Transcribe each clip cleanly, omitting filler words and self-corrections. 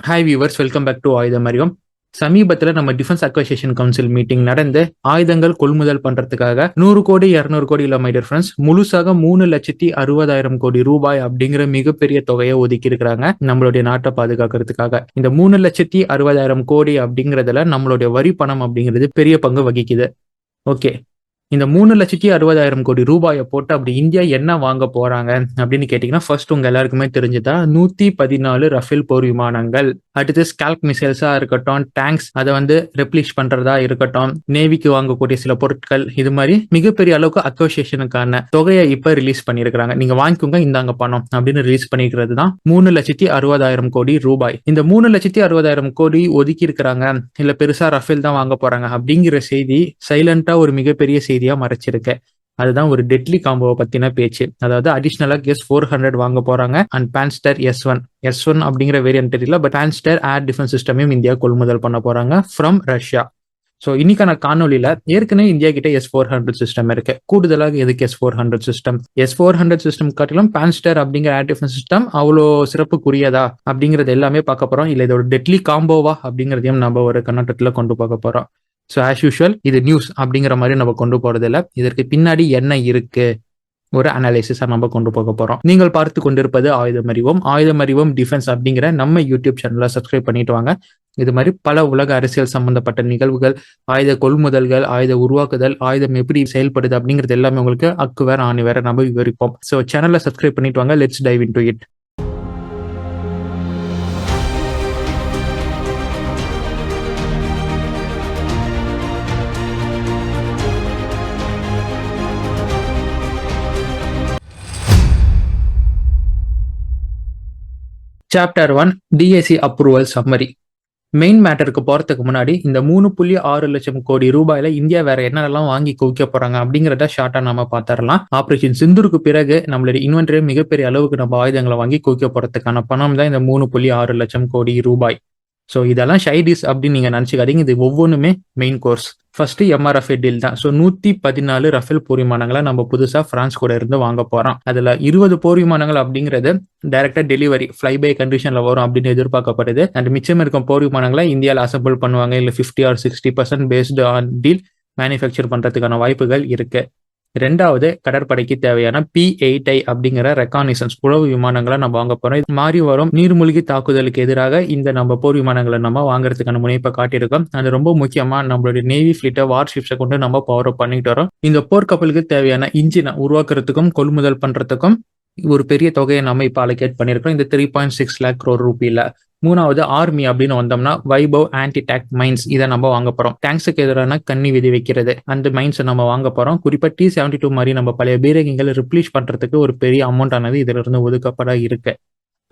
Hi viewers, welcome back to Ayudham Arivom. சமீபத்தில் நம்ம defence acquisition council meeting நடந்து ஆயுதங்கள் கொள்முதல் பண்றதுக்காக 100 கோடி 200 கோடி இல்லை மை டியர் ஃப்ரெண்ட்ஸ், முழுசாக 3,60,000 கோடி ரூபாய் அப்படிங்கிற மிகப்பெரிய தொகையை ஒதுக்கி இருக்கிறாங்க நம்மளுடைய நாட்டை பாதுகாக்கிறதுக்காக. இந்த 3,60,000 கோடி அப்படிங்கிறதுல நம்மளுடைய வரி பணம் அப்படிங்கிறது பெரிய பங்கு வகிக்குது. ஓகே, இந்த 3,60,000 கோடி ரூபாயை போட்டு அப்படி இந்தியா என்ன வாங்க போறாங்க அப்படின்னு கேட்டீங்கன்னா, ஃபர்ஸ்ட் உங்க எல்லாருக்குமே தெரிஞ்சுதா 114 ரஃபேல் போர் விமானங்கள், அடுத்து ஸ்கால்ப் மிசைல்ஸா இருக்கட்டும், டேங்க்ஸ் அதை ரெப்ளிஷ் பண்றதா இருக்கட்டும், நேவிக்கு வாங்கக்கூடிய சில பொருட்கள், இது மாதிரி மிகப்பெரிய அளவுக்கு அக்வசிஷனுக்கான தொகையை இப்ப ரிலீஸ் பண்ணிருக்காங்க. நீங்க வாங்கிக்கோங்க, இந்தாங்க பணம் அப்படின்னு ரிலீஸ் பண்ணிக்கிறது தான் 3,60,000 கோடி ரூபாய். இந்த 3,60,000 கோடி ஒதுக்கி இருக்கிறாங்க, இல்ல பெருசா ரஃபேல் தான் வாங்க போறாங்க அப்படிங்கிற செய்தி சைலண்டா ஒரு மிகப்பெரிய செய்தியா மறைச்சிருக்கு. அதுதான் ஒரு டெட்லி காம்போவை பத்தின பேச்சு. அதாவது அடிஷனலா S-400 வாங்க போறாங்க அண்ட் பான்ஸ்டர் S-1 அப்படிங்கிற வேரியன்ட் தெரியல, பட் பான்ஸ்டர் ஏர் டிஃபென்ஸ் சிஸ்டமையும் இந்தியா கொள்முதல் பண்ண போறாங்க ஃப்ரம் ரஷ்யா. ஸோ இன்னைக்கான காணொலியில ஏற்கனவே இந்தியா கிட்ட S-400 சிஸ்டம் இருக்கு. கூடுதலாக எதுக்கு S-400 சிஸ்டம்? S-400 சிஸ்டம் காட்டிலும் பான்ஸ்டர் அப்படிங்கிற ஏர் டிஃபென்ஸ் சிஸ்டம் அவ்வளோ சிறப்புக்குரியதா அப்படிங்கறது எல்லாமே பார்க்க போறோம். இல்ல இதோட டெட்லி காம்போவா அப்படிங்கிறதையும் நம்ம ஒரு கண்ணோட்டத்துல கொண்டு பார்க்க போறோம். ஸோ ஆஸ் யூஷுவல் இது நியூஸ் அப்படிங்கிற மாதிரி நம்ம கொண்டு போறது இல்லை, இதற்கு பின்னாடி என்ன இருக்கு ஒரு அனாலிசிஸா நம்ம கொண்டு போக போறோம். நீங்கள் பார்த்து கொண்டிருப்பது ஆயுதம் அறிவோம் டிஃபென்ஸ் அப்படிங்கிற நம்ம யூடியூப் சேனலை சப்ஸ்கிரைப் பண்ணிட்டு வாங்க. இது மாதிரி பல உலக அரசியல் சம்பந்தப்பட்ட நிகழ்வுகள், ஆயுத கொள்முதல்கள், ஆயுத உருவாக்குதல், ஆயுதம் எப்படி செயல்படுது அப்படிங்கிறது எல்லாமே உங்களுக்கு அக்கு வேற ஆணி வேற நம்ம விவரிப்போம். ஸோ சேனலை சப்ஸ்கிரைப் பண்ணிட்டு வாங்க. Let's dive into it. Chapter 1 DAC approval summary. Main மேட்டருக்கு போறதுக்கு முன்னாடி இந்த 3.6 லட்சம் கோடி ரூபாயில இந்தியா வேற என்னெல்லாம் வாங்கி குவிக்க போறாங்க அப்படிங்கிறத ஷார்ட்டா நம்ம பாத்திரலாம். ஆபரேஷன் சிந்தூருக்கு பிறகு நம்மளுடைய இன்வென்டரி மிகப்பெரிய அளவுக்கு நம்ம ஆயுதங்களை வாங்கி குவிக்க போறதுக்கான பணம் தான் இந்த 3.6 லட்சம் கோடி ரூபாய். ஸோ இதெல்லாம் ஷைடிஸ் அப்படின்னு நீங்க நினைச்சுக்காதீங்க, இது ஒவ்வொன்றுமே main course. First MRFA deal தான். ஸோ 114 ரஃபேல் போர் விமானங்களை நம்ம புதுசா பிரான்ஸ் கூட இருந்து வாங்க போறோம். அதுல 20 போர் விமானங்கள் அப்படிங்கிறது டைரக்டா டெலிவரி ஃபிளை பை கண்டிஷன்ல வரும் அப்படின்னு எதிர்பார்க்கப்படுது. அண்ட் மிச்சம் இருக்கும் போர் விமானங்களை இந்தியாவில் அசம்பிள் பண்ணுவாங்க, இல்ல 50 or 60% based on deal manufacture பண்றதுக்கான வாய்ப்புகள் இருக்கு. ரெண்டாவது, கடற்படைக்கு தேவையான P-8I அப்படிங்கிற ரெக்கானிசன்ஸ் உளவு விமானங்களை நம்ம வாங்க போறோம். இது மாறி வரும் நீர்மூழ்கி தாக்குதலுக்கு எதிராக இந்த நம்ம போர் விமானங்களை நம்ம வாங்குறதுக்கான முனைப்பை காட்டியிருக்கோம். அது ரொம்ப முக்கியமா நம்மளுடைய நேவி ஃபிளீட்டை வார்ஷிப்ஸை கொண்டு நம்ம பவர் அப் பண்ணிட்டு வரோம். இந்த போர்க்கப்பலுக்கு தேவையான இன்ஜினை உருவாக்குறதுக்கும் கொள்முதல் பண்றதுக்கும் ஒரு பெரிய தொகையை நம்ம இப்ப அலோகேட் பண்ணிருக்கோம், இந்த 3.6 lakh crore ரூபியில. மூணாவது, ஆர்மி அப்படின்னு வந்தோம்னா வைபவ் ஆன்டி டேக் மைன்ஸ் இதை நம்ம வாங்க போறோம். டேங்க்ஸுக்கு எதிரான கண்ணி விதி வைக்கிறது அந்த மைன்ஸை நம்ம வாங்க போறோம். குறிப்பா T-72 மாதிரி நம்ம பழைய பீரங்கிகளை ரிப்ளீஷ் பண்றதுக்கு ஒரு பெரிய அமௌண்ட் ஆனது இதுல இருந்து ஒதுக்கப்பட இருக்கு.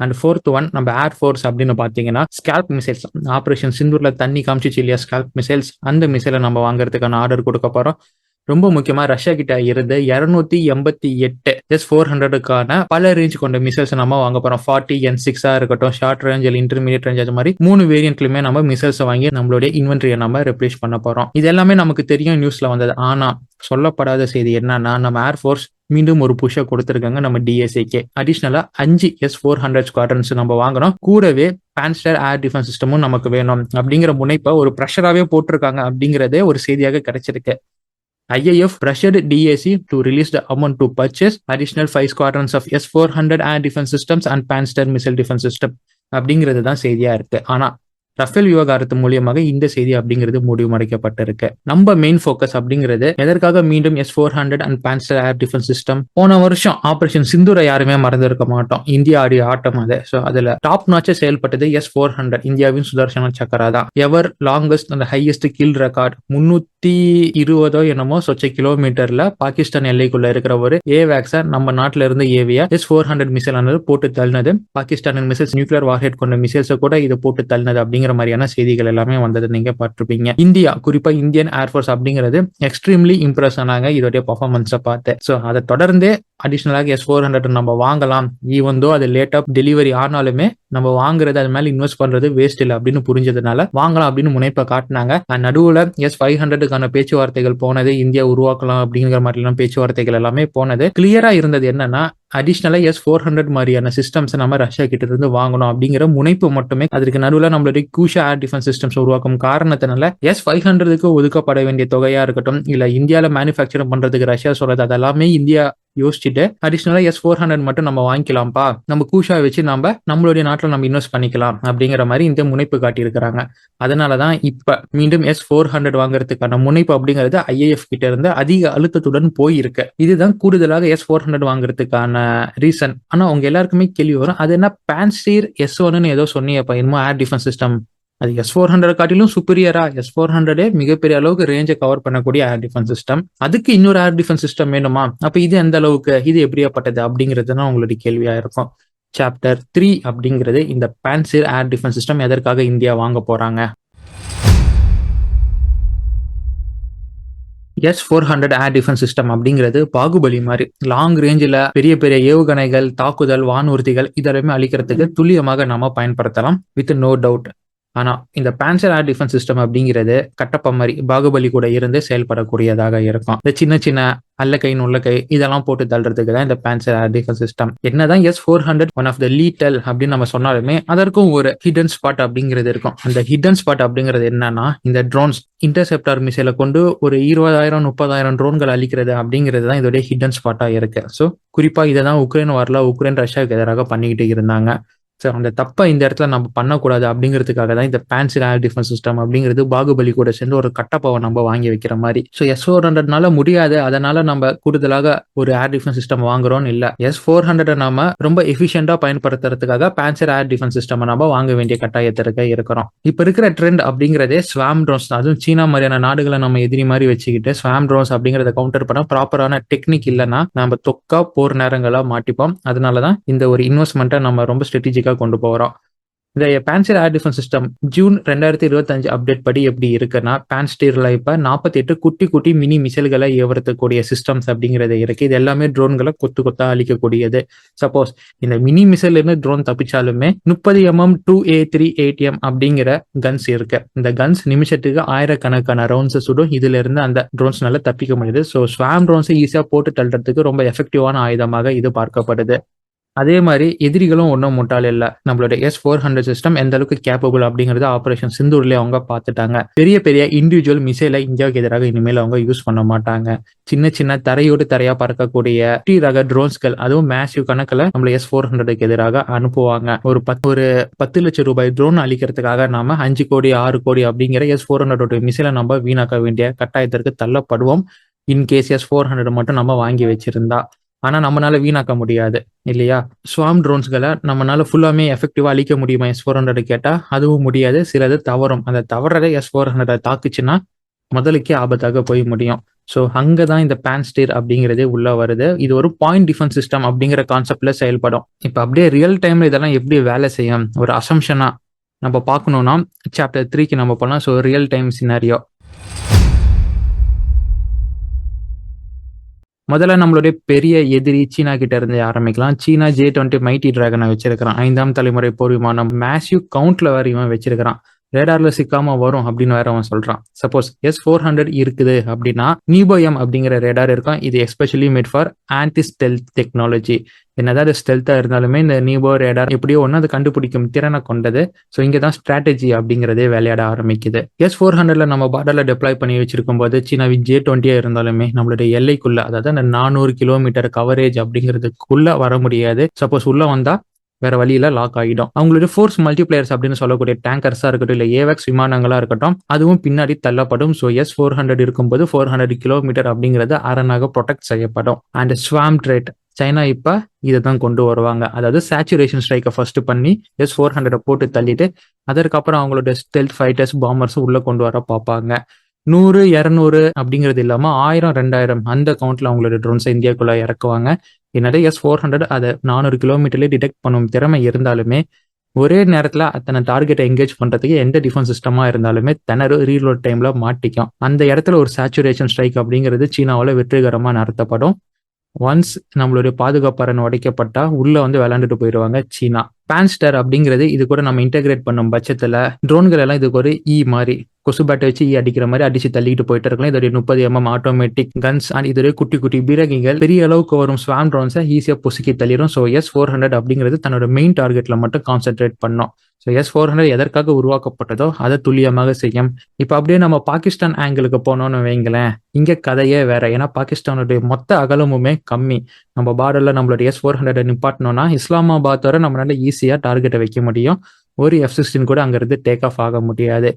அண்ட் ஃபோர்த் ஒன், நம்ம ஏர்ஃபோர்ஸ் அப்படின்னு பாத்தீங்கன்னா ஸ்கால்ப் மிசைல்ஸ், ஆபரேஷன் சிந்தூர்ல தண்ணி காமிச்சிச்சு இல்லையா ஸ்கால்ப் மிசைல்ஸ், அந்த மிசைலை நம்ம வாங்குறதுக்கான ஆர்டர் கொடுக்க போறோம். ரொம்ப முக்கியமா ரஷ்யா கிட்ட இருந்து 288 S-400க்கான பல ரேஞ்ச் கொண்ட மிசைல்ஸ் நம்ம வாங்க போறோம். 40 N6 இருக்கட்டும், ஷார்ட் ரேஞ்ச், இன்டர்மீடியட் ரேஞ்ச், அது மாதிரி 3 வேரியன்ட்லயுமே நம்ம மிசைல்ஸ் வாங்கி நம்மளுடைய இன்வென்ட்ரியை நம்ம ரெப்ளேஸ் பண்ண போறோம். இது எல்லாமே நமக்கு தெரியும், நியூஸ்ல வந்தது. ஆனா சொல்லப்படாத செய்தி என்னன்னா, நம்ம ஏர்ஃபோர்ஸ் மீண்டும் ஒரு புஷை கொடுத்திருக்காங்க நம்ம DSAக்கு. அடிஷனலா 5 S-400 ஸ்குவாட்ரன்ஸ் நம்ம வாங்குறோம். கூடவே பான்ஸ்டர் ஏர் டிஃபென்ஸ் சிஸ்டமும் நமக்கு வேணும் அப்படிங்கிற முனைப்பை ஒரு ப்ரெஷராகவே போட்டிருக்காங்க அப்படிங்கறதே ஒரு செய்தியாக கிடைச்சிருக்கு. IAF pressured DAC to release the amount to purchase additional 5 squadrons of S-400 air defense systems and Pantsir missile defense system அப்படிங்கிறது தான் செய்தியா இருக்கு. ஆனா ரஃபேல் விவகாரத்து மூலியமாக இந்த செய்தி அப்படிங்கிறது முடிவடைக்கப்பட்டிருக்கு. நம்ம மெயின் ஃபோக்கஸ் அப்படிங்கிறது எதற்காக மீண்டும் S-400 and Pantsir air defence system. போன வருஷம் ஆபரேஷன் சிந்தூரை யாருமே மறந்திருக்க மாட்டோம், இந்தியா ஆடிய ஆட்டம் அது. ஸோ அதுல டாப் நாச்சா செயல்பட்டது S-400, இந்தியாவின் சுதர்சன சக்கரா தான். எவர் லாங்கஸ்ட் அந்த ஹையஸ்ட் கில் ரெக்கார்ட் 320 என்னமோ சொச்ச கிலோமீட்டர்ல பாகிஸ்தான் எல்லைக்குள்ள இருக்கிற ஒரு ஏவேக்ஸ நம்ம நாட்டுல இருந்து ஏவியா S-400 மிசைல் ஆனது போட்டு தள்ளினது. பாகிஸ்தானின் மிசைல்ஸ் நியூக்ளியர் வார்ஹெட் கொண்ட மிசைல்ஸை கூட இதை போட்டு தள்ளினது அப்படிங்கிற மாதிரியான செய்திகள் எல்லாமே வந்தது நீங்க பார்த்திருப்பீங்க. இந்தியா, குறிப்பா இந்தியன் ஏர்ஃபோர்ஸ் அப்படிங்கிறது எக்ஸ்ட்ரீம்லி இம்ப்ரெஸ் ஆனாங்க இதோடைய பர்ஃபார்மன்ஸை பார்த்து. ஸோ அதை தொடர்ந்து அடிஷனலாக S-400 நம்ம வாங்கலாம், ஈவன் தோ அது லேட் ஆஃப் டெலிவரி ஆனாலுமே நம்ம வாங்குறது அது மேல இன்வெஸ்ட் பண்றது வேஸ்ட் இல்லை அப்படின்னு புரிஞ்சதுனால வாங்கலாம் அப்படின்னு முனைப்பை காட்டினாங்க. நடுவுல S-500க்கான பேச்சுவார்த்தைகள் போனது, இந்தியா உருவாக்கலாம் அப்படிங்கிற மாதிரி எல்லாம் பேச்சுவார்த்தைகள் எல்லாமே போனது. கிளியரா இருந்தது என்னன்னா, அடிஷனலா S-400 மாதிரியான சிஸ்டம்ஸ் நம்ம ரஷ்யா கிட்ட இருந்து வாங்கணும் அப்படிங்கிற முனைப்பு மட்டுமே. அதற்கு நடுவில் நம்மளுடைய கூஷா ஏர் டிஃபென்ஸ் சிஸ்டம்ஸ் உருவாக்கும் காரணத்தினால S-500க்கு ஒதுக்கப்பட வேண்டிய தொகையா இருக்கட்டும், இல்ல இந்தியாவில மேனுஃபேக்சர் பண்றதுக்கு ரஷ்யா சொல்றது அதெல்லாமே இந்தியா யோசிச்சுட்டு அடிஷனலா S-400 மட்டும் நம்ம வாங்கிக்கலாம்ப்பா, நம்ம கூஷா வச்சு நம்மளுடைய நாட்டில் நம்ம இன்வெஸ்ட் பண்ணிக்கலாம் அப்படிங்கிற மாதிரி இந்த முனைப்பு காட்டியிருக்கிறாங்க. அதனாலதான் இப்ப மீண்டும் S-400 வாங்குறதுக்கான முனைப்பு அப்படிங்கிறது IAF கிட்ட இருந்து அதிக அழுத்தத்துடன் போயிருக்கு. இதுதான் கூடுதலாக S-400 வாங்குறதுக்கான ரீசன். ஆனா உங்க எல்லாருக்குமே கேள்வி வரும், அது என்ன பான்சீர் S-1 ஏதோ சொன்னீங்கப்பா, இன்னும் ஏர் டிஃபென்ஸ் சிஸ்டம், அது S-400 காட்டிலும் சுப்பீரியரா? S-400 மிகப்பெரிய அளவுக்கு ரேஞ்சை கவர் பண்ணக்கூடிய ஏர் டிஃபென்ஸ் சிஸ்டம், அதுக்கு இன்னொரு ஏர் டிஃபென்ஸ் சிஸ்டம் வேணுமா? அப்ப இது எந்த அளவுக்கு, இது எப்படியாப்பட்டது அப்படிங்கிறது தான் உங்களுடைய கேள்வியா இருக்கும். சாப்டர் 3 அப்படிங்கிறது இந்த பான்சீர் ஏர் டிஃபென்ஸ் சிஸ்டம் எதற்காக இந்தியா வாங்க போறாங்க. S-400 ஏர் டிஃபென்ஸ் சிஸ்டம் அப்படிங்கிறது பாகுபலி மாதிரி லாங் ரேஞ்சில் பெரிய பெரிய ஏவுகணைகள், தாக்குதல், வானூர்திகள் இதெல்லாமே அழிக்கிறதுக்கு துல்லியமாக நம்ம பயன்படுத்தலாம் வித் நோ டவுட். ஆனா இந்த பான்சர் ஏர் டிஃபென்ஸ் சிஸ்டம் அப்படிங்கிறது கட்டப்ப மாதிரி பாகுபலி கூட இருந்து செயல்படக்கூடியதாக இருக்கும். இந்த சின்ன சின்ன அல்லக்கை நுள்ளக்கை இதெல்லாம் போட்டு தள்ளுறதுக்கு தான் இந்த பான்சர் ஏர் டிஃபென்ஸ் சிஸ்டம். என்னதான் S-400 ஒன் ஆஃப் த லீட்டல் அப்படின்னு நம்ம சொன்னாலுமே அதற்கும் ஒரு ஹிடன் ஸ்பாட் அப்படிங்கிறது இருக்கும். அந்த ஹிடன் ஸ்பாட் அப்படிங்கிறது என்னன்னா, இந்த ட்ரோன்ஸ் இன்டர்செப்டார் மிசைலை கொண்டு ஒரு 20,000-30,000 ட்ரோன்கள் அழிக்கிறது அப்படிங்கிறது தான் இதோடைய ஹிடன் ஸ்பாட்டா இருக்கு. ஸோ குறிப்பா இதை தான் உக்ரைன் வார்ல உக்ரைன் ரஷ்யாவுக்கு எதிராக பண்ணிக்கிட்டு இருந்தாங்க. ஸோ அந்த தப்பை இந்த இடத்துல நம்ம பண்ணக்கூடாது அப்படிங்கிறதுக்காக தான் இந்த பான்சர் ஏர் டிஃபென்ஸ் சிஸ்டம் அப்படிங்கிறது பாகுபலி கூட சேர்ந்து ஒரு கட்டப்பாவை நம்ம வாங்கி வைக்கிற மாதிரி. ஸோ S-400 முடியாது, அதனால நம்ம கூடுதலாக ஒரு ஏர் டிஃபென்ஸ் சிஸ்டம் வாங்குறோம்னு இல்லை. S-400 நம்ம ரொம்ப எஃபிஷியண்டா பயன்படுத்துறதுக்காக பான்சர் ஏர் டிஃபென்ஸ் சிஸ்டம் நம்ம வாங்க வேண்டிய கட்டாயத்திற்கு இருக்கிறோம். இப்போ இருக்கிற ட்ரெண்ட் அப்படிங்கிறதே ஸ்வாம் ட்ரோன்ஸ் தான். அதுவும் சீனா மாதிரியான நாடுகளை நம்ம எதிரி மாதிரி வச்சுக்கிட்டு ஸ்வாம் ட்ரோன்ஸ் அப்படிங்கிறத கவுண்டர் பண்ண ப்ராப்பரான டெக்னிக் இல்லைன்னா நம்ம தொக்கா போர் நேரங்களா மாட்டிப்போம். அதனாலதான் இந்த ஒரு இன்வெஸ்ட்மெண்ட்டை நம்ம ரொம்ப ஸ்ட்ராட்டஜிக்கா கொண்டு போறோம். இந்த பான்சர் ஏர் டிஃபென்ஸ் சிஸ்டம் ஜூன் 2025 அப்டேட் படி எப்படி இருக்குன்னா, பான்ஸ்டீர்ல இப்ப 48 குட்டி குட்டி மினி மிசைல்களை ஏவரக்கூடிய சிஸ்டம்ஸ் அப்படிங்கிறது இருக்கு. இது எல்லாமே ட்ரோன்களை கொத்து கொத்தா அழிக்கக்கூடியது. சப்போஸ் இந்த மினி மிசைல் இருந்து ட்ரோன் தப்பிச்சாலுமே 30 mm 2A380M அப்படிங்கிற கன்ஸ் இருக்கு. இந்த கன்ஸ் நிமிஷத்துக்கு ஆயிரக்கணக்கான ரவுண்ட்ஸ் சுடும். இதுல இருந்து அந்த ட்ரோன்ஸ்னால தப்பிக்க முடியுது. ஸோ ஸ்வாம் ட்ரோன்ஸ் ஈஸியா போட்டு தள்ளுறதுக்கு ரொம்ப எஃபெக்டிவான ஆயுதமாக இது பார்க்கப்படுது. அதே மாதிரி எதிரிகளும் ஒன்றும் முட்டாள் இல்லை. நம்மளோட S-400 சிஸ்டம் எந்த அளவுக்கு கேப்பபிள் அப்படிங்கறது ஆபரேஷன் சிந்தூர்லயே அவங்க பார்த்துட்டாங்க. பெரிய பெரிய இண்டிவிஜுவல் மிசைலை இந்தியாவுக்கு எதிராக இனிமேல் அவங்க யூஸ் பண்ண மாட்டாங்க. சின்ன சின்ன தரையோடு தரையா பறக்கக்கூடிய ரக ட்ரோன்ஸ்கள், அதுவும் மேசிவ் கணக்கில் நம்மள S-400க்கு எதிராக அனுப்புவாங்க. ஒரு 10 லட்சம் ரூபாய் ட்ரோன் அழிக்கிறதுக்காக நாம 5 கோடி 6 கோடி அப்படிங்கிற S-400 மிசைலை நம்ம வீணாக்க வேண்டிய கட்டாயத்திற்கு தள்ளப்படுவோம். இன்கேஸ் S-400 மட்டும் நம்ம வாங்கி வச்சிருந்தா. ஆனா நம்மளால வீணாக்க முடியாது இல்லையா? ஸ்வாம் ட்ரோன்ஸ்களை நம்மளால ஃபுல்லாமே எஃபெக்டிவா அழிக்க முடியுமா S-400 கேட்டா அதுவும் முடியாது. சிலது தவறும். அந்த தவறதை S-400 தாக்குச்சுன்னா முதலுக்கே ஆபத்தாக போய் முடியும். ஸோ அங்கதான் இந்த பான்ஸ்டீர் அப்படிங்கிறதே உள்ள வருது. இது ஒரு பாயிண்ட் டிஃபென்ஸ் சிஸ்டம் அப்படிங்கிற கான்செப்ட்ல செயல்படும். இப்ப அப்படியே ரியல் டைம்ல இதெல்லாம் எப்படி வேலை செய்யும் ஒரு அசம்ஷனா நம்ம பார்க்கணும்னா சாப்டர் 3க்கு நம்ம போலாம். So real time scenario. முதல்ல நம்மளுடைய பெரிய எதிரி சீனா கிட்ட இருந்து ஆரம்பிக்கலாம். சீனா J-20 மைட்டி டிராகனை வச்சிருக்கிறான். 5ஆம் தலைமுறை போர் விமானம் மேசிவ் கவுண்ட்ல வேற இவன் வச்சிருக்கிறான். ரேடார்ல சிக்காம வரும் அப்படின்னு வேற அவன் சொல்றான். சப்போஸ் S-400 இருக்குது அப்படின்னா நீபோஎம் அப்படிங்கிற ரேடார் இருக்கும். இது especially made for anti stealth technology. என்னதான் ஸ்டெல்த்தா இருந்தாலுமே இந்த நீபோ ரேடார் எப்படியோ ஒன்று அது கண்டுபிடிக்கும் திறனை கொண்டது. ஸோ இங்கதான் ஸ்ட்ராட்டஜி அப்படிங்கிறதே விளையாட ஆரம்பிக்குது. S-400 நம்ம பார்டர்ல டெப்ளாய் பண்ணி வச்சிருக்கும் போது சீனாவின் J-20 இருந்தாலுமே நம்மளுடைய எல்லைக்குள்ள, அதாவது அந்த 400 கிலோமீட்டர் கவரேஜ் அப்படிங்கிறதுக்குள்ள வர முடியாது. சப்போஸ் உள்ள வந்தா வேற வழியில லாக் ஆகிடும். அவங்களுடைய ஃபோர்ஸ் மல்டிபிளேயர்ஸ் அப்படின்னு சொல்லக்கூடிய டேங்கர்ஸா இருக்கட்டும், இல்ல ஏவேக்ஸ் விமானங்களா இருக்கட்டும், அதுவும் பின்னாடி தள்ளப்படும். ஸோ S-400 இருக்கும்போது 400 கிலோமீட்டர் அப்படிங்கிறது அரணாக ப்ரொடெக்ட் செய்யப்படும். அண்ட் ஸ்வாம் ட்ரேட் சைனா இப்ப இதை தான் கொண்டு வருவாங்க. அதாவது சேச்சுரேஷன் ஸ்ட்ரைக்கை ஃபர்ஸ்ட் பண்ணி S-400 போட்டு தள்ளிட்டு அதற்கப்புறம் அவங்களோட ஸ்டெல்த் ஃபைட்டர்ஸ் பாம்பர்ஸ் உள்ள கொண்டு வர பார்ப்பாங்க. 100, 200 அப்படிங்கிறது இல்லாம 1000, 2000 அந்த கவுண்ட்ல அவங்களோட ட்ரோன்ஸை இந்தியாக்குள்ள இறக்குவாங்க. என்னடா S-400 அதை 400 கிலோமீட்டர்லேயே டிடெக்ட் பண்ணும் திறமை இருந்தாலுமே ஒரே நேரத்துல அத்தனை டார்கெட்டை என்கேஜ் பண்றதுக்கு எந்த டிஃபென்ஸ் சிஸ்டமா இருந்தாலுமே திணறு ரீலோட் டைம்ல மாட்டிக்கும். அந்த இடத்துல ஒரு சேச்சுரேஷன் ஸ்ட்ரைக் அப்படிங்கிறது சீனாவால வெற்றிகரமா நடத்தப்படும். ஒன்ஸ் நம்மளுடைய பாதுகாப்பு அரண் உடைக்கப்பட்டா உள்ள வந்து விளையாண்டுட்டு போயிடுவாங்க சீனா. பான்ஸ்டர் அப்படிங்கிறது இது கூட நம்ம இன்டெகிரேட் பண்ணும் பட்சத்துல ட்ரோன்கள் எல்லாம் இதுக்கு ஒரு மாதிரி கொசு பேட்டை வச்சு அடிக்கிற மாதிரி அடிச்சு தள்ளிட்டு போயிட்டு இருக்கலாம். இதோடைய 30 ஆட்டோமேட்டிக் கன்ஸ் அண்ட் இதோடைய குட்டி குட்டி பீரங்கிகள் பெரிய அளவுக்கு வரும் ஸ்வாம் ட்ரோன்ஸை ஈஸியா பொசுக்கி தள்ளிடும். ஸோ S-400 அப்படிங்கிறது தன்னோட மெயின் டார்கெட்ல மட்டும் கான்சென்ட்ரேட் பண்ணோம். ஸோ S-400 எதற்காக உருவாக்கப்பட்டதோ அதை துல்லியமாக செய்யும். இப்போ அப்படியே நம்ம பாகிஸ்தான் ஆங்கிளுக்கு போனோம்னு வைங்களேன், இங்க கதையே வேற. ஏன்னா பாகிஸ்தானுடைய மொத்த அகலமுமே கம்மி. நம்ம பார்டர்ல நம்மளுடைய S-400 நிப்பாட்டணும்னா இஸ்லாமாபாத் வரை நம்மளால ஈஸியா டார்கெட்டை வைக்க முடியும். ஒரு F-16 கூட அங்கிருந்து டேக் ஆஃப் ஆக முடியாது.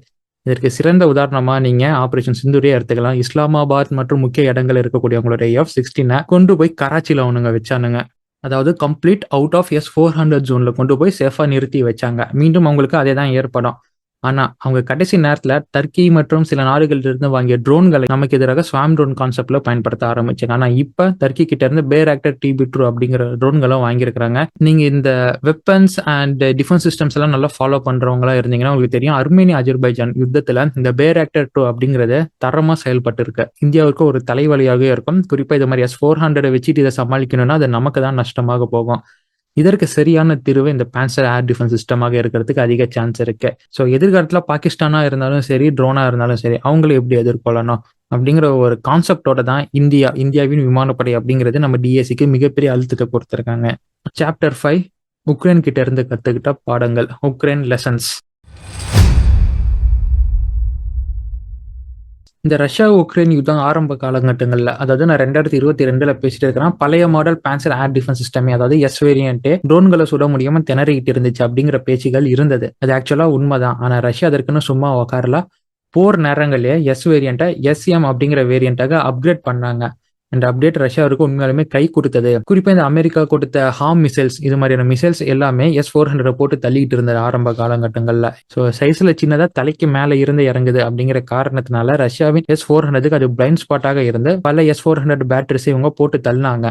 இதற்கு சிறந்த உதாரணமா நீங்க ஆபரேஷன் சிந்தூரியே எடுத்துக்கலாம். இஸ்லாமாபாத் மற்றும் முக்கிய இடங்கள் இருக்கக்கூடிய அவங்களுடைய F-16 கொண்டு போய் கராச்சியில அவனுங்க வச்சானுங்க. அதாவது கம்ப்ளீட் அவுட் ஆஃப் S-400 ஜோன்ல கொண்டு போய் சேஃபா நிறுத்தி வச்சாங்க. மீண்டும் அவங்களுக்கு அதே தான் ஏற்படும். ஆனா அவங்க கடைசி நேரத்துல டர்க்கி மற்றும் சில நாடுகளில் இருந்து வாங்கிய ட்ரோன்களை நமக்கு எதிராக ஸ்வாம் ட்ரோன் கான்செப்ட்ல பயன்படுத்த ஆரம்பிச்சாங்க. ஆனா இப்ப டர்க்கி கிட்ட இருந்து பேராக்டர் TB2 அப்படிங்கிற ட்ரோன்களும் வாங்கியிருக்கிறாங்க. நீங்க இந்த வெப்பன்ஸ் அண்ட் டிஃபென்ஸ் சிஸ்டம்ஸ் எல்லாம் நல்லா ஃபாலோ பண்றவங்களா இருந்தீங்கன்னா உங்களுக்கு தெரியும், அர்மேனியா அஜர்பைஜான் யுத்தத்துல இந்த பேராக்டர் 2 அப்படிங்கறது தரமா செயல்பட்டு இருக்கு. இந்தியாவுக்கு ஒரு தலைவலியாக இருக்கும். குறிப்பா இது மாதிரி S-400 வச்சுட்டு இதை சமாளிக்கணும்னா அது நமக்கு தான் நஷ்டமாக போகும். இதற்கு சரியான தீர்வு இந்த பான்சர் ஏர் டிஃபென்ஸ் சிஸ்டமாக இருக்கிறதுக்கு அதிக சான்ஸ் இருக்கு. ஸோ எதிர்காலத்துல பாகிஸ்தானா இருந்தாலும் சரி, ட்ரோனா இருந்தாலும் சரி, அவங்களை எப்படி எதிர்கொள்ளணும் அப்படிங்கிற ஒரு கான்செப்டோட தான் இந்தியாவின் விமானப்படை அப்படிங்கிறது நம்ம DACக்கு மிகப்பெரிய அழுத்தத்தை கொடுத்துருக்காங்க. Chapter 5 உக்ரைன் கிட்ட இருந்து கத்துக்கிட்ட பாடங்கள், உக்ரைன் லெசன்ஸ். இந்த ரஷ்யா உக்ரைன் யுத்தம் ஆரம்ப காலகட்டங்கள்ல, அதாவது நான் 2022 பேசிட்டு இருக்கிறேன், பழைய மாடல் பான்சர் ஏர் டிஃபென்ஸ் சிஸ்டமே, அதாவது S வேரியன்ட்டே ட்ரோன்களை சுட முடியாம திணறிக்கிட்டு இருந்துச்சு அப்படிங்கிற பேச்சுகள் இருந்தது. அது ஆக்சுவலா உண்மைதான். ஆனா ரஷ்யா அதற்குன்னு சும்மா உக்காரல. போர் நேரங்களே S வேரியண்ட்டை SM அப்படிங்கிற வேரியண்டாக அப்கிரேட் பண்ணாங்க. அந்த அப்டேட் ரஷ்யாவுக்கு உண்மையாலுமே கை கொடுத்தது. குறிப்பா இந்த அமெரிக்கா கொடுத்த ஹார்ம் மிசைல்ஸ், இது மாதிரியான மிசைல்ஸ் எல்லாமே S-400 போட்டு தள்ளிட்டு இருந்தது ஆரம்ப காலகட்டங்கள்ல. ஸோ சைஸ்ல சின்னதா தலைக்கு மேல இருந்து இறங்குது அப்படிங்கிற காரணத்தினால ரஷ்யாவின் S-400க்கு அது பிளைண்ட் ஸ்பாட்டாக இருந்து பல S-400 பேட்டரிஸ் இவங்க போட்டு தள்ளினாங்க.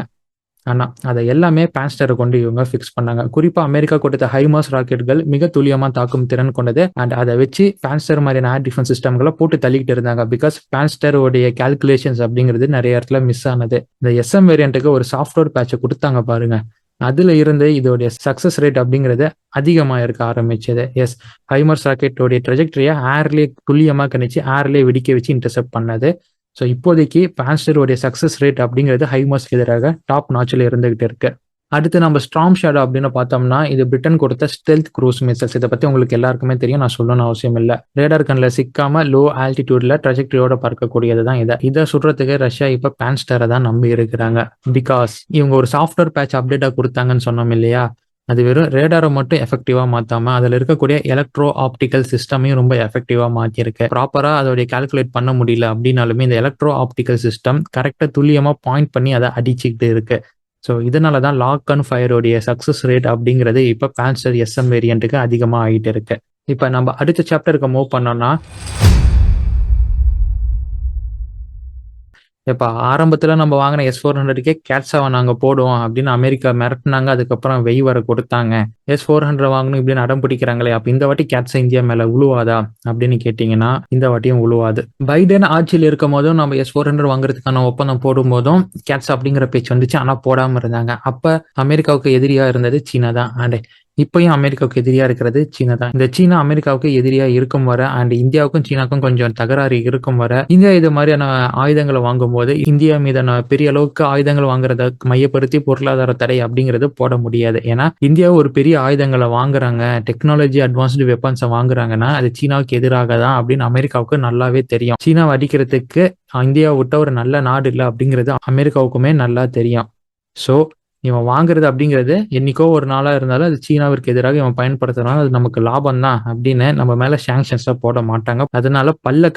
ஆனா அதை எல்லாமே பான்ஸ்டரை கொண்டு இவங்க ஃபிக்ஸ் பண்ணாங்க. குறிப்பா அமெரிக்கா கொடுத்த ஹைமாஸ் ராக்கெட்கள் மிக துல்லியமா தாக்கும் திறன் கொண்டது. அண்ட் அதை வச்சு பான்ஸ்டர் மாதிரியான ஏர் டிஃபென்ஸ் சிஸ்டம்களை போட்டு தள்ளிக்கிட்டு இருந்தாங்க. பிகாஸ் பான்ஸ்டருடைய கால்குலேஷன்ஸ் அப்படிங்கிறது நிறைய இடத்துல மிஸ் ஆனது. இந்த SM வேரியண்ட்டுக்கு ஒரு சாஃப்ட்வேர் பேட்சை கொடுத்தாங்க பாருங்க, அதுல இருந்து இதோடைய சக்சஸ் ரேட் அப்படிங்கிறது அதிகமா இருக்க ஆரம்பிச்சது. ஹைமாஸ் ராக்கெட்டோடைய ட்ரெஜெக்டரியை ஏர்லேயே துல்லியமா கணிச்சு ஏர்லேயே வெடிக்க வச்சு இன்டர்செப்ட் பண்ணது. ஸோ இப்போதைக்கு பான்ஸ்டருடைய சக்சஸ் ரேட் அப்படிங்கிறது ஹைமாஸ்க்கு எதிராக டாப் நாச்சில் இருந்துகிட்டு இருக்கு. அடுத்து நம்ம ஸ்டார்ம் ஷேடோ அப்படின்னு பார்த்தோம்னா, இது பிரிட்டன் கொடுத்த ஸ்டெல்த் க்ரூஸ் மிசைல்ஸ். இதை பத்தி உங்களுக்கு எல்லாருக்குமே தெரியும், நான் சொல்லணும்னு அவசியம் இல்லை. ரேடார் கண்ணில் சிக்காம லோ ஆல்டிடியூட்ல ட்ரெஜெக்டரியோட பார்க்கக்கூடியது தான் இதை சுடுறதுக்கு ரஷ்யா இப்ப பான்ஸ்டரை தான் நம்பி இருக்கிறாங்க. பிகாஸ் இவங்க ஒரு சாஃப்ட்வேர் பேட்ச் அப்டேட்டா கொடுத்தாங்கன்னு சொன்னோம் இல்லையா, அது வெறும் ரேடாரை மட்டும் எஃபெக்டிவா மாத்தாம அதுல இருக்கக்கூடிய எலக்ட்ரோ ஆப்டிக்கல் சிஸ்டமையும் ரொம்ப எஃபெக்டிவா மாத்திருக்கு. ப்ராப்பரா அதோடைய கால்குலேட் பண்ண முடியல அப்படின்னாலுமே இந்த எலக்ட்ரோ ஆப்டிக்கல் சிஸ்டம் கரெக்டா துல்லியமா பாயிண்ட் பண்ணி அதை அடிச்சுக்கிட்டு இருக்கு. ஸோ இதனாலதான் லாக் அண்ட் ஃபயரோடைய சக்சஸ் ரேட் அப்படிங்கிறது இப்ப பான்சர் SM வேரியண்ட்டுக்கு அதிகமா ஆகிட்டு இருக்கு. இப்ப நம்ம அடுத்த சாப்டருக்கு மூவ் பண்ணோம்னா, இப்ப ஆரம்பத்துல நம்ம வாங்கின S-400க்கே கேட்ஸாவை நாங்க போடுவோம் அப்படின்னு அமெரிக்கா மிரட்டினாங்க. அதுக்கப்புறம் வெய் வர கொடுத்தாங்க. S-400 வாங்கணும் இப்படின்னு அடம் பிடிக்கிறாங்களே, அப்ப இந்த வாட்டி கேட்ஸா இந்தியா மேல உழுவாதா அப்படின்னு கேட்டீங்கன்னா இந்த வாட்டியும் உழுவாது. பைடன் ஆட்சியில் இருக்கும் போதும் நம்ம S-400 வாங்குறதுக்கான ஒப்பந்தம் போடும் போதும் கேட்ஸ் அப்படிங்கிற பேச்சு வந்துச்சு. ஆனா போடாம இருந்தாங்க. அப்ப அமெரிக்காவுக்கு எதிரியா இருந்தது சீனா தான். அண்ட் இப்பயும் அமெரிக்காவுக்கு எதிரியா இருக்கிறது சீனா தான். இந்த சீனா அமெரிக்காவுக்கு எதிரியா இருக்கும் வர அண்ட் இந்தியாவுக்கும் சீனாவுக்கும் கொஞ்சம் தகராறு இருக்கும் வர இந்தியா இது மாதிரியான ஆயுதங்களை வாங்கும் போது இந்தியா மீதான பெரிய அளவுக்கு ஆயுதங்கள் வாங்குறத மையப்படுத்தி பொருளாதார தடை அப்படிங்கிறது போட முடியாது. ஏன்னா இந்தியா ஒரு பெரிய ஆயுதங்களை வாங்குறாங்க, டெக்னாலஜி அட்வான்ஸ்டு வெப்பன்ஸை வாங்குறாங்கன்னா அது சீனாவுக்கு எதிராக தான் அப்படின்னு அமெரிக்காவுக்கு நல்லாவே தெரியும். சீனாவை அடிக்கிறதுக்கு இந்தியாவை விட்ட ஒரு நல்ல நாடு இல்லை அப்படிங்கிறது அமெரிக்காவுக்குமே நல்லா தெரியும். ஸோ இவன் வாங்குறது அப்படிங்கிறது என்னைக்கோ ஒரு நாளா இருந்தாலும் அது சீனாவிற்கு எதிராக இவன் பயன்படுத்துறதுனால அது நமக்கு லாபம் தான் அப்படின்னு நம்ம மேல சாங்ஷன்ஸா போட மாட்டாங்க. அதனால பல்ல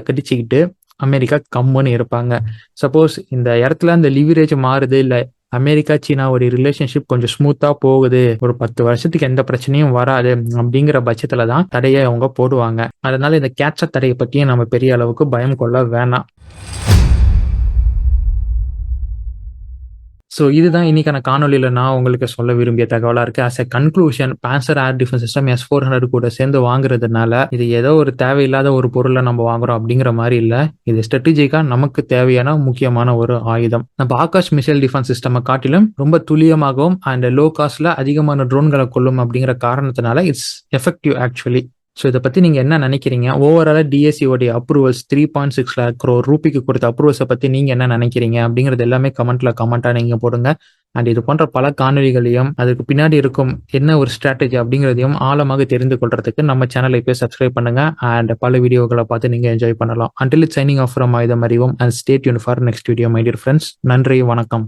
கடிச்சுக்கிட்டு அமெரிக்கா கம்முன்னு இருப்பாங்க. சப்போஸ் இந்த இடத்துல அந்த லிவரேஜ் மாறுது, இல்ல அமெரிக்கா சீனாவுடைய ரிலேஷன்ஷிப் கொஞ்சம் ஸ்மூத்தா போகுது, ஒரு 10 வருஷத்துக்கு எந்த பிரச்சனையும் வராது அப்படிங்கிற பட்சத்துலதான் தடையை அவங்க போடுவாங்க. அதனால இந்த கேட்ச தடையை பத்தியும் நம்ம பெரிய அளவுக்கு பயம் கொள்ள வேணாம். ஸோ இதுதான் இன்னைக்கான காணொலியில நான் உங்களுக்கு சொல்ல விரும்பிய தகவலா இருக்கு. As a conclusion, பான்சர் air defence system S-400 கூட சேர்ந்து வாங்குறதுனால இது ஏதோ ஒரு தேவையில்லாத ஒரு பொருளை நம்ம வாங்குறோம் அப்படிங்கிற மாதிரி இல்ல. இது ஸ்ட்ராட்டஜிக்கா நமக்கு தேவையான முக்கியமான ஒரு ஆயுதம். நம்ம ஆகாஷ் மிசைல் டிஃபென்ஸ் சிஸ்டம் காட்டிலும் ரொம்ப துல்லியமாகவும் அண்ட் லோ காஸ்ட்ல அதிகமான ட்ரோன்களை கொள்ளும் அப்படிங்கிற காரணத்தினால இட்ஸ் எஃபெக்டிவ் ஆக்சுவலி. ஸோ இதை பற்றி நீங்கள் என்ன நினைக்கிறீங்க? ஓவராலாக டிஎஸ்சியோடைய அப்ரூவல்ஸ் 3.6 lakh crore ரூபிக்கு கொடுத்த அப்ரூவல்ஸை பற்றி நீங்கள் என்ன நினைக்கிறீங்க அப்படிங்கிறது எல்லாமே கமெண்ட்டாக நீங்கள் போடுங்க. அண்ட் இது போன்ற பல காணொலிகளையும் அதுக்கு பின்னாடி இருக்கும் என்ன ஒரு ஸ்ட்ராட்டஜி அப்படிங்கிறதையும் ஆழமாக தெரிந்து கொள்றதுக்கு நம்ம சேனலை போய் சப்ஸ்கிரைப் பண்ணுங்க. அண்ட் பல வீடியோக்களை பார்த்து நீங்கள் என்ஜாய் பண்ணலாம். Until it's signing off from ஆயுதம் அறிவோம் and stay tune for next video my dear friends. நன்றி, வணக்கம்.